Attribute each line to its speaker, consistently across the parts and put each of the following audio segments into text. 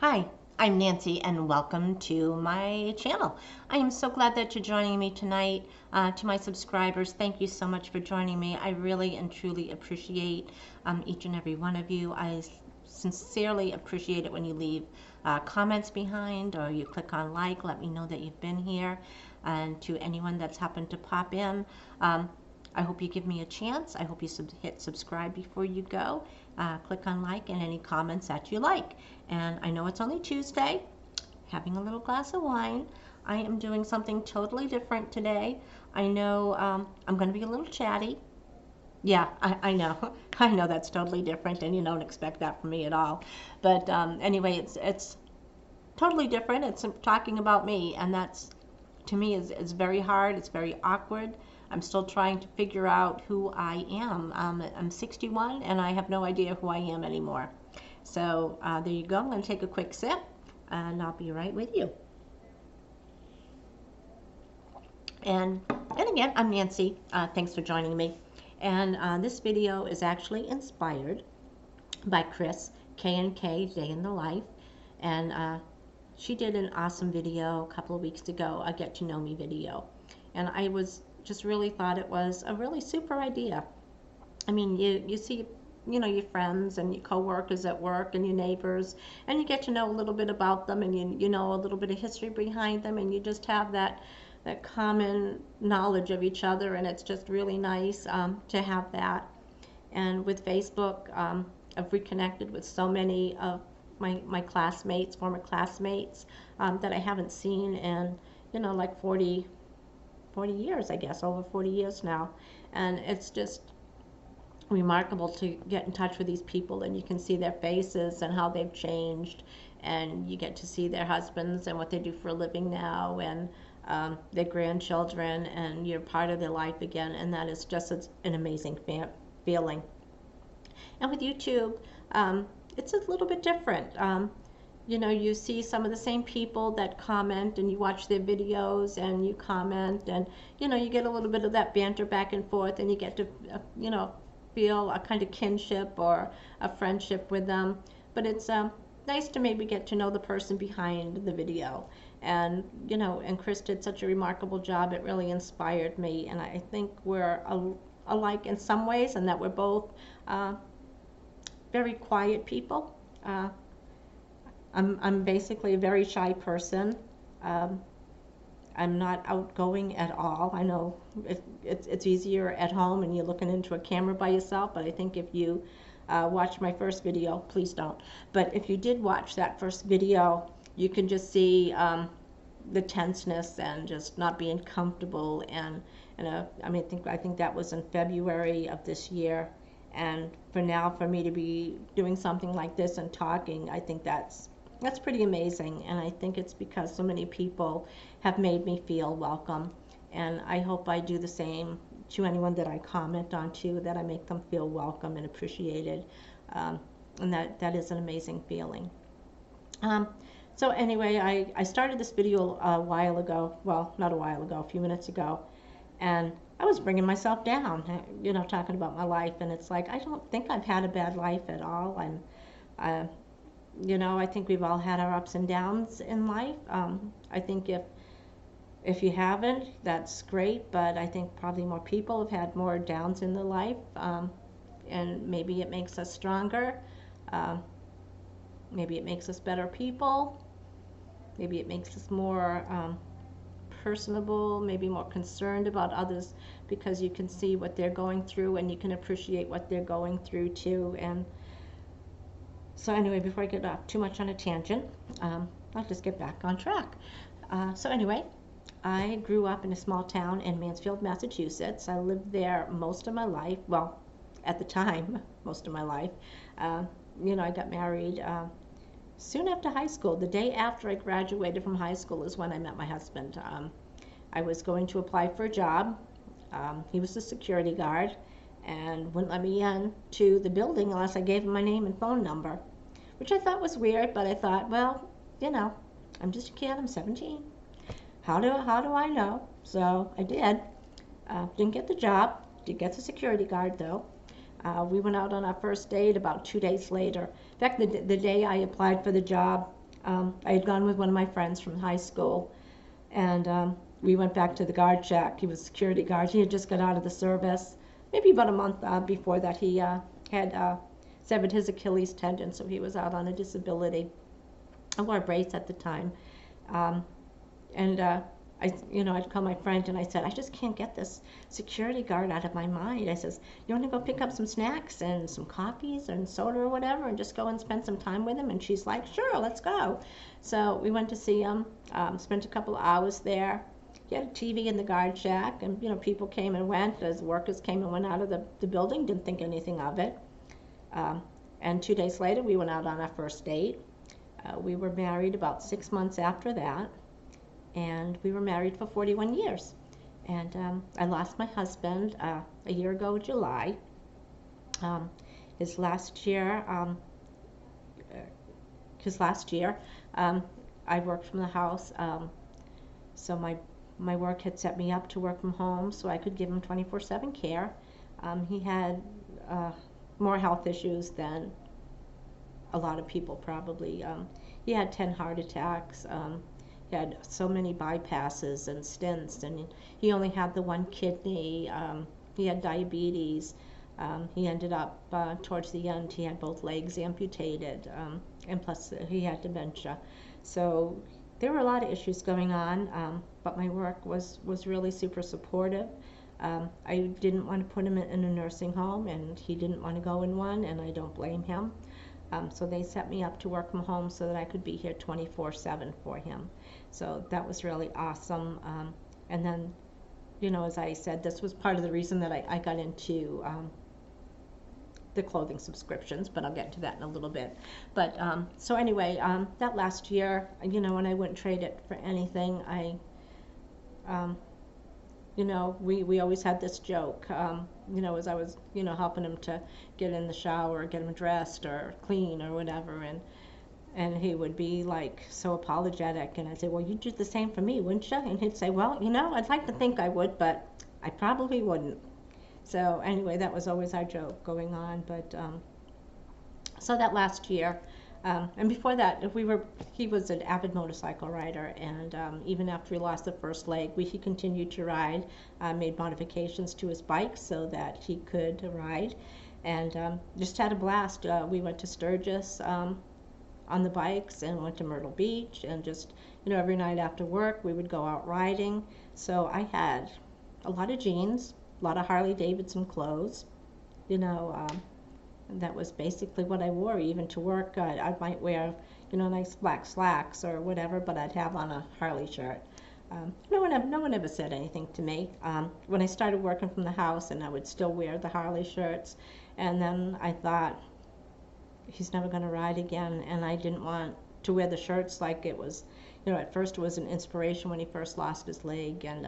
Speaker 1: Hi, I'm Nancy and welcome to my channel. I am so glad that you're joining me tonight. To my subscribers, thank you so much for joining me. I really and truly appreciate each and every one of you. I sincerely appreciate it when you leave comments behind or you click on like, let me know that you've been here. And to anyone that's happened to pop in, I hope you give me a chance. I hope you hit subscribe before you go. Click on like and any comments that you like. And I know it's only Tuesday, having a little glass of wine. I am doing something totally different today. I know I'm going to be a little chatty. Yeah, I know. I know that's totally different, and you don't expect that from me at all. But anyway, it's totally different. It's talking about me, and that's to me is very hard. It's very awkward. I'm still trying to figure out who I am. I'm 61 and I have no idea who I am anymore. So there you go. I'm going to take a quick sip and I'll be right with you. And again, I'm Nancy. Thanks for joining me. And this video is actually inspired by Chris, K&K, Day in the Life. And she did an awesome video a couple of weeks ago, a Get to Know Me video. And I was just really thought it was a really super idea. I mean, you see, your friends and your coworkers at work and your neighbors, and you get to know a little bit about them, and you know a little bit of history behind them, and you just have that common knowledge of each other, and it's just really nice to have that. And with Facebook, I've reconnected with so many of my classmates, former classmates, that I haven't seen in, like 40 years, I guess, over 40 years now. And it's just remarkable to get in touch with these people, and you can see their faces and how they've changed, and you get to see their husbands and what they do for a living now, and their grandchildren, and you're part of their life again, and that is just an amazing feeling. And with YouTube, it's a little bit different. You see some of the same people that comment, and you watch their videos and you comment, and you get a little bit of that banter back and forth, and you get to feel a kind of kinship or a friendship with them. But it's nice to maybe get to know the person behind the video. And and Chris did such a remarkable job. It really inspired me, and I think we're alike in some ways, and that we're both very quiet people. I'm basically a very shy person. I'm not outgoing at all. I know it's easier at home and you're looking into a camera by yourself, but I think if you watch my first video, please don't, but if you did watch that first video, you can just see the tenseness and just not being comfortable. And I think that was in February of this year. And for me to be doing something like this and talking, I think that's pretty amazing. And I think it's because so many people have made me feel welcome. And I hope I do the same to anyone that I comment on too, that I make them feel welcome and appreciated. And that is an amazing feeling. So anyway, I started this video a while ago. Well, not a while ago, a few minutes ago. And I was bringing myself down, talking about my life. And it's like, I don't think I've had a bad life at all. I think we've all had our ups and downs in life. I think if you haven't, that's great, but I think probably more people have had more downs in their life, and maybe it makes us stronger. Maybe it makes us better people. Maybe it makes us more personable, maybe more concerned about others, because you can see what they're going through and you can appreciate what they're going through too. And so anyway, before I get off too much on a tangent, I'll just get back on track. So anyway, I grew up in a small town in Mansfield, Massachusetts. I lived there most of my life. Well, at the time, most of my life. I got married soon after high school. The day after I graduated from high school is when I met my husband. I was going to apply for a job. He was a security guard and wouldn't let me in to the building unless I gave him my name and phone number, which I thought was weird, but I thought, well, I'm just a kid, I'm 17. How do I know? So I did. Didn't get the job, did get the security guard though. We went out on our first date about 2 days later. In fact, the day I applied for the job, I had gone with one of my friends from high school, and we went back to the guard shack. He was a security guard. He had just got out of the service. Maybe about a month before that, he had severed his Achilles tendon, so he was out on a disability. I wore a brace at the time. Um, and I'd call my friend and I said, I just can't get this security guard out of my mind. I says, you want to go pick up some snacks and some coffees and soda or whatever and just go and spend some time with him? And she's like, sure, let's go. So we went to see him, spent a couple of hours there. He had a TV in the guard shack, and people came and went as workers came and went out of the building, didn't think anything of it. And 2 days later, we went out on our first date. We were married about 6 months after that, and we were married for 41 years. And I lost my husband a year ago, July. His last year, I worked from the house, so my work had set me up to work from home so I could give him 24/7 care. He had more health issues than a lot of people probably. He had 10 heart attacks. He had so many bypasses and stents, and he only had the one kidney. He had diabetes. He ended up, towards the end, he had both legs amputated, and plus he had dementia. So there were a lot of issues going on, but my work was really super supportive. I didn't want to put him in a nursing home, and he didn't want to go in one, and I don't blame him. So they set me up to work from home so that I could be here 24/7 for him. So that was really awesome. And then, as I said, this was part of the reason that I got into the clothing subscriptions, but I'll get to that in a little bit. But so anyway, that last year, when I wouldn't trade it for anything, we always had this joke, as I was, helping him to get in the shower, get him dressed or clean or whatever, and he would be like so apologetic, and I'd say, well, you'd do the same for me, wouldn't you? And he'd say, well, I'd like to think I would, but I probably wouldn't. So anyway, that was always our joke going on. But so that last year, and before that, he was an avid motorcycle rider, and even after he lost the first leg, he continued to ride, made modifications to his bike so that he could ride, and just had a blast. We went to Sturgis on the bikes and went to Myrtle Beach, and just, every night after work, we would go out riding. So I had a lot of jeans, a lot of Harley Davidson clothes, that was basically what I wore. Even to work, I might wear, nice black slacks or whatever, but I'd have on a Harley shirt. No one ever said anything to me. When I started working from the house, and I would still wear the Harley shirts, and then I thought, he's never going to ride again, and I didn't want to wear the shirts like it was, at first it was an inspiration when he first lost his leg, and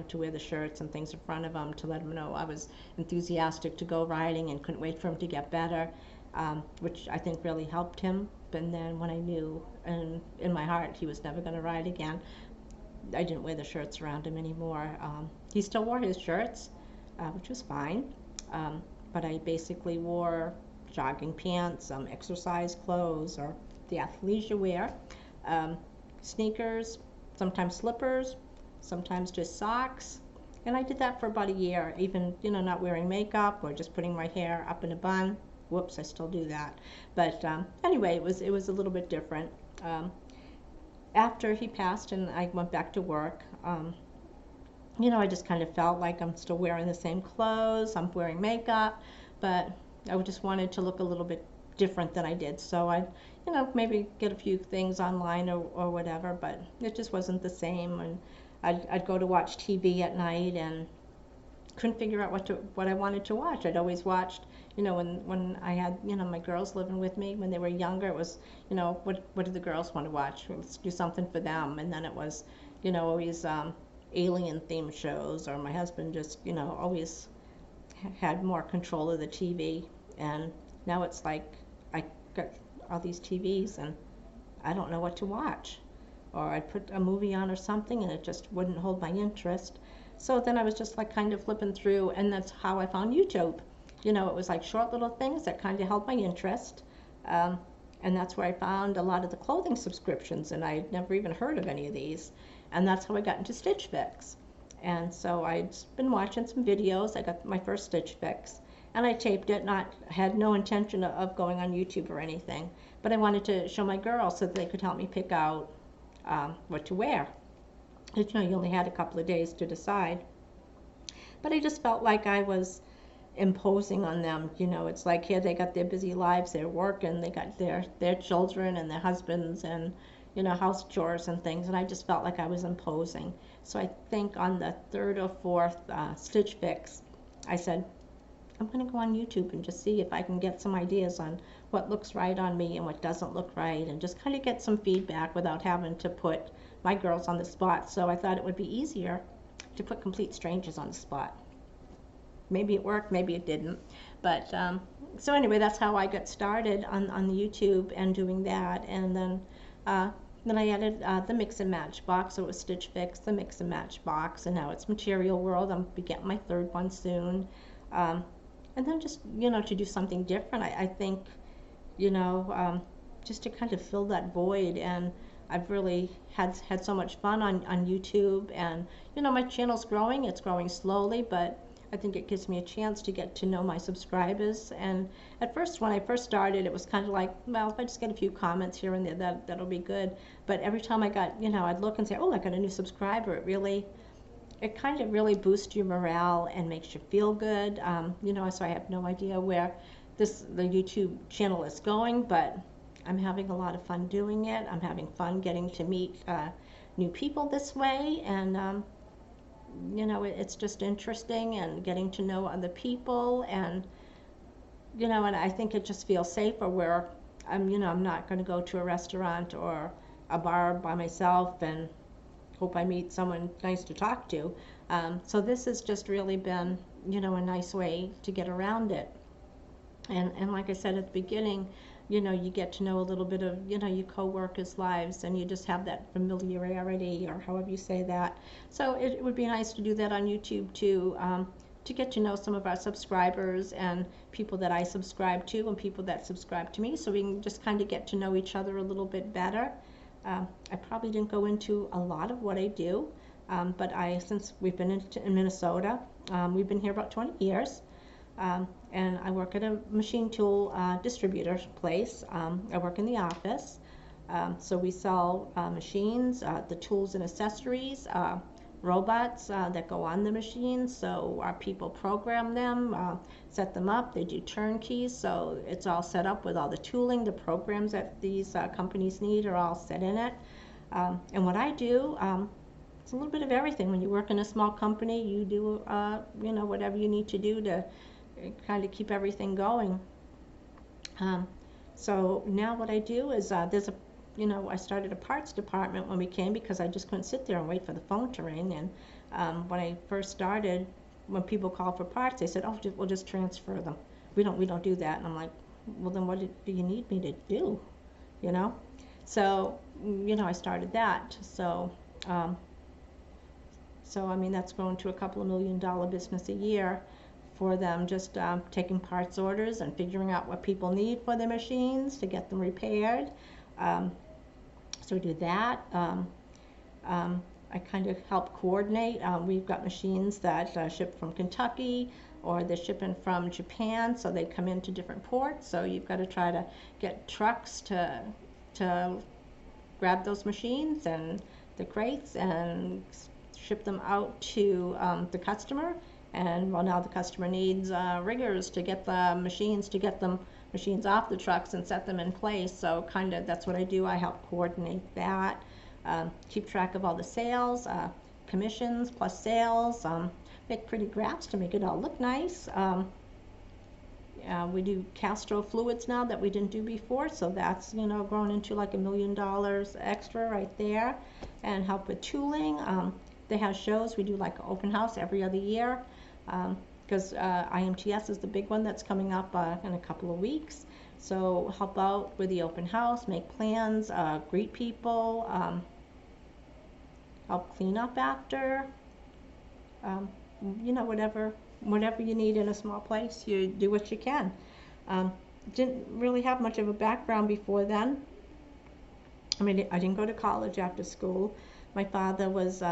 Speaker 1: to wear the shirts and things in front of him to let him know I was enthusiastic to go riding and couldn't wait for him to get better, which I think really helped him. But then when I knew in my heart he was never going to ride again, I didn't wear the shirts around him anymore. He still wore his shirts, which was fine, but I basically wore jogging pants, exercise clothes, or the athleisure wear, sneakers, sometimes slippers, sometimes just socks, and I did that for about a year, even not wearing makeup or just putting my hair up in a bun. Whoops, I still do that, but anyway, it was a little bit different. After he passed and I went back to work, I just kind of felt like I'm still wearing the same clothes, I'm wearing makeup, but I just wanted to look a little bit different than I did, so I maybe get a few things online or whatever, but it just wasn't the same. And I'd go to watch TV at night and couldn't figure out what I wanted to watch. I'd always watched, when I had, my girls living with me when they were younger, it was, what do the girls want to watch? Let's do something for them. And then it was, always alien themed shows, or my husband just, always had more control of the TV. And now it's like I got all these TVs and I don't know what to watch. Or I'd put a movie on or something and it just wouldn't hold my interest. So then I was just like kind of flipping through, and that's how I found YouTube. It was like short little things that kind of held my interest. And that's where I found a lot of the clothing subscriptions, and I'd never even heard of any of these. And that's how I got into Stitch Fix. And so I'd been watching some videos. I got my first Stitch Fix, and I taped it. Not had no intention of going on YouTube or anything, but I wanted to show my girls so that they could help me pick out what to wear. But, you only had a couple of days to decide. But I just felt like I was imposing on them. It's like here they got their busy lives, they're working, they got their children and their husbands and house chores and things, and I just felt like I was imposing. So I think on the third or fourth Stitch Fix, I said, I'm going to go on YouTube and just see if I can get some ideas on what looks right on me and what doesn't look right, and just kind of get some feedback without having to put my girls on the spot. So I thought it would be easier to put complete strangers on the spot. Maybe it worked, maybe it didn't. But so anyway, that's how I got started on the YouTube and doing that. And then I added the mix and match box. So it was Stitch Fix, the mix and match box, and now it's Material World. I'm be getting my third one soon. And then just to do something different. I think just to kind of fill that void. And I've really had so much fun on YouTube. And my channel's growing. It's growing slowly, but I think it gives me a chance to get to know my subscribers. And at first, when I first started, it was kind of like, well, if I just get a few comments here and there, that'll be good. But every time I got, I'd look and say, oh, I got a new subscriber. It kind of really boosts your morale and makes you feel good. So I have no idea where the YouTube channel is going, but I'm having a lot of fun doing it. I'm having fun getting to meet new people this way, and it's just interesting, and getting to know other people, and and I think it just feels safer where I'm not going to go to a restaurant or a bar by myself and hope I meet someone nice to talk to. So this has just really been a nice way to get around it. And like I said at the beginning, you get to know a little bit of, your co-workers' lives, and you just have that familiarity, or however you say that. So it would be nice to do that on YouTube too, to get to know some of our subscribers and people that I subscribe to and people that subscribe to me, so we can just kind of get to know each other a little bit better. I probably didn't go into a lot of what I do, but since we've been in Minnesota, we've been here about 20 years. And I work at a machine tool distributor place. I work in the office. So we sell machines, the tools and accessories, robots that go on the machines. So our people program them, set them up. They do turnkeys. So it's all set up with all the tooling. The programs that these companies need are all set in it. And what I do, it's a little bit of everything. When you work in a small company, you do whatever you need to do to kind of keep everything going. So now what I do is there's I started a parts department when we came, because I just couldn't sit there and wait for the phone to ring. And when I first started, when people call for parts, they said, oh, we'll just transfer them. We don't do that. And I'm like, well, then what do you need me to do? So I started that. So I mean, that's grown to a couple of $1 million business a year for them, just taking parts orders and figuring out what people need for their machines to get them repaired. So we do that. I kind of help coordinate. We've got machines that ship from Kentucky, or they're shipping from Japan, so they come into different ports. So you've got to try to get trucks to grab those machines and the crates and ship them out to the customer. And well, now the customer needs riggers to get the machines, machines off the trucks and set them in place. So kind of that's what I do. I help coordinate that, keep track of all the sales, commissions plus sales, make pretty graphs to make it all look nice. We do Castro fluids now that we didn't do before, so that's grown into like $1 million extra right there, and help with tooling. They have shows. We do like an open house every other year, because IMTS is the big one that's coming up in a couple of weeks. So help out with the open house, make plans, greet people, help clean up after. Whatever you need in a small place, you do what you can. didn't really have much of a background before then. I mean, I didn't go to college after school. My father was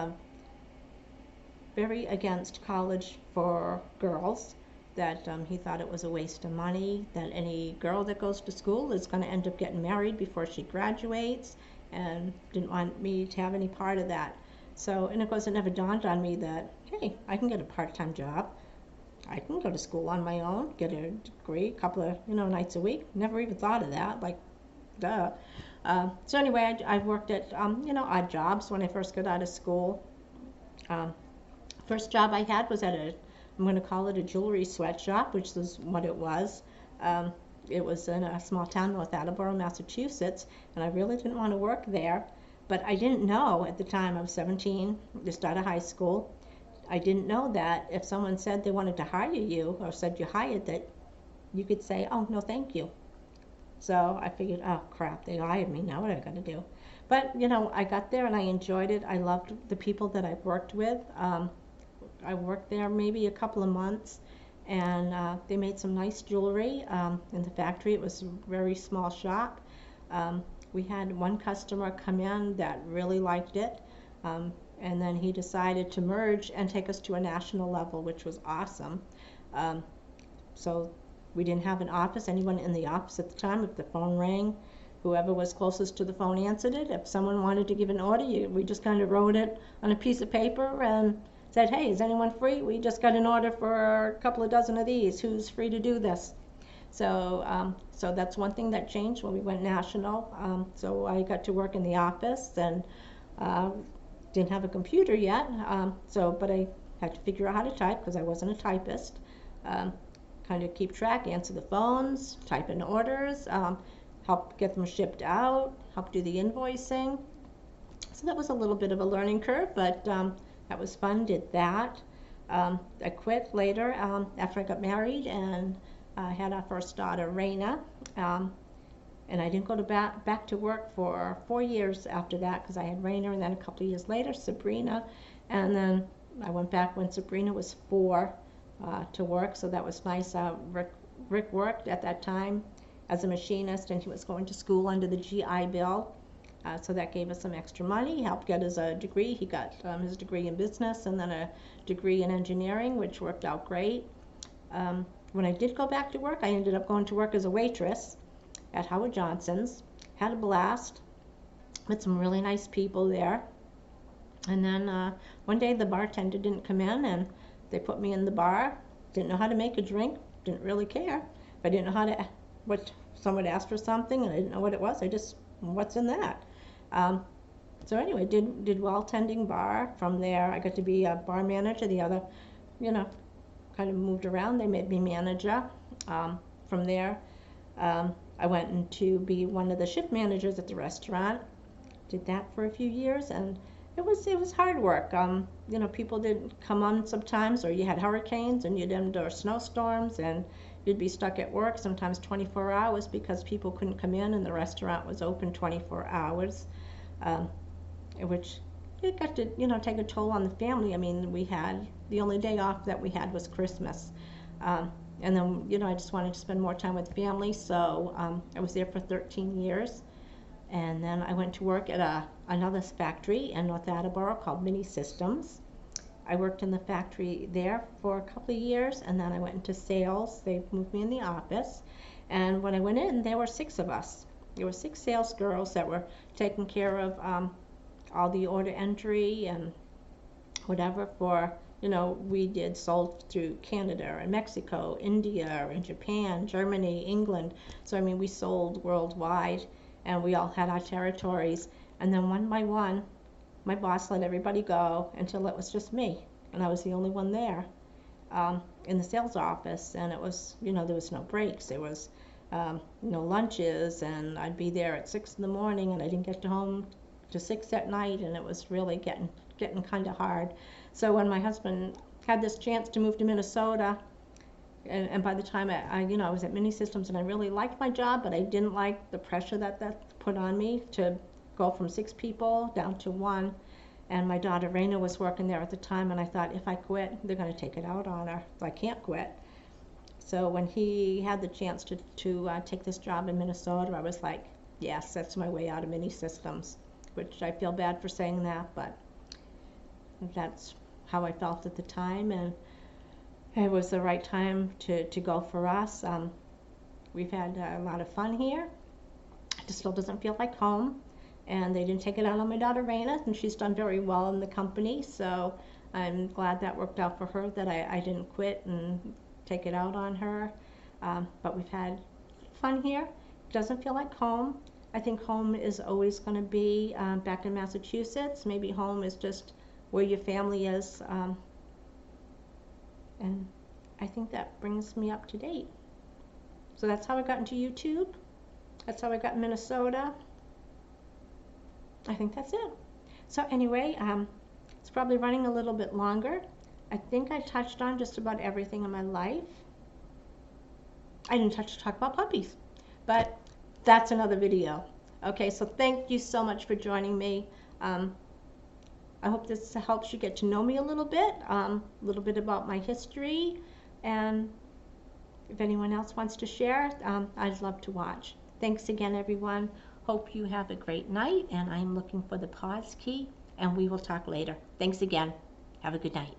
Speaker 1: very against college for girls, that he thought it was a waste of money, that any girl that goes to school is going to end up getting married before she graduates, and didn't want me to have any part of that. So, and of course, it never dawned on me that, hey, I can get a part-time job. I can go to school on my own, get a degree, a couple of, nights a week. Never even thought of that, like, duh. So anyway, I worked at, odd jobs when I first got out of school. Um, First job I had was at I'm going to call it a jewelry sweatshop, which is what it was. Um, it was in a small town, North Attleboro, Massachusetts, and I really didn't want to work there. But I didn't know at the time, I was 17, just out of high school. I didn't know that if someone said they wanted to hire you, or said you hired, that you could say, oh, no, thank you. So I figured, oh, crap, they hired me. Now what am I going to do? But, I got there and I enjoyed it. I loved the people that I worked with. I worked there maybe a couple of months, and they made some nice jewelry in the factory. It was a very small shop. We had one customer come in that really liked it, and then he decided to merge and take us to a national level, which was awesome. So we didn't have an office, anyone in the office at the time. If the phone rang, whoever was closest to the phone answered it. If someone wanted to give an order, we just kind of wrote it on a piece of paper and said, hey, is anyone free? We just got an order for a couple of dozen of these. Who's free to do this? So that's one thing that changed when we went national. So I got to work in the office, and didn't have a computer yet. But I had to figure out how to type because I wasn't a typist. Kind of keep track, answer the phones, type in orders, help get them shipped out, help do the invoicing. So that was a little bit of a learning curve, but that was fun, did that. I quit later after I got married and had our first daughter, Raina. And I didn't go back to work for 4 years after that because I had Raina, and then a couple of years later, Sabrina. And then I went back when Sabrina was 4 to work, so that was nice. Rick worked at that time as a machinist, and he was going to school under the GI Bill. So that gave us some extra money, helped get us a degree. He got his degree in business and then a degree in engineering, which worked out great. When I did go back to work, I ended up going to work as a waitress at Howard Johnson's. Had a blast, met some really nice people there. And then one day the bartender didn't come in, and they put me in the bar. Didn't know how to make a drink, didn't really care. If I didn't know how to, someone asked for something and I didn't know what it was, I just, what's in that? So anyway, did well tending bar. From there, I got to be a bar manager. The other, kind of moved around. They made me manager. From there, I went into be one of the shift managers at the restaurant. Did that for a few years, and it was hard work. People didn't come on sometimes, or you had hurricanes, and you'd endure snowstorms, and you'd be stuck at work sometimes 24 hours because people couldn't come in, and the restaurant was open 24 hours. Which it got to take a toll on the family. I mean, the only day off that we had was Christmas, and then I just wanted to spend more time with family, so I was there for 13 years, and then I went to work at another factory in North Attleboro called Mini Systems. I worked in the factory there for a couple of years, and then I went into sales. They moved me in the office, and when I went in, there were 6 of us. There were 6 sales girls that were taking care of all the order entry and whatever for, we sold through Canada and Mexico, India and Japan, Germany, England. So, I mean, we sold worldwide, and we all had our territories. And then one by one, my boss let everybody go until it was just me, and I was the only one there in the sales office. And it was, there was no breaks. There was lunches, and I'd be there at 6 in the morning, and I didn't get home to 6 at night, and it was really getting kind of hard. So when my husband had this chance to move to Minnesota, and by the time I was at Mini Systems, and I really liked my job, but I didn't like the pressure that put on me to go from 6 people down to 1. And my daughter Raina was working there at the time, and I thought, if I quit, they're going to take it out on her, so I can't quit. So when he had the chance to take this job in Minnesota, I was like, yes, that's my way out of mini systems, which I feel bad for saying that, but that's how I felt at the time, and it was the right time to go for us. We've had a lot of fun here. It still doesn't feel like home, and they didn't take it out on my daughter Raina, and she's done very well in the company, so I'm glad that worked out for her, that I didn't quit and take it out on her. But we've had fun here. It doesn't feel like home. I think home is always going to be back in Massachusetts. Maybe home is just where your family is. And I think that brings me up to date. So that's how I got into YouTube. That's how I got in Minnesota. I think that's it. So anyway, it's probably running a little bit longer. I think I touched on just about everything in my life. I didn't talk about puppies, but that's another video. Okay, so thank you so much for joining me. I hope this helps you get to know me a little bit about my history, and if anyone else wants to share, I'd love to watch. Thanks again, everyone. Hope you have a great night, and I'm looking for the pause key, and we will talk later. Thanks again. Have a good night.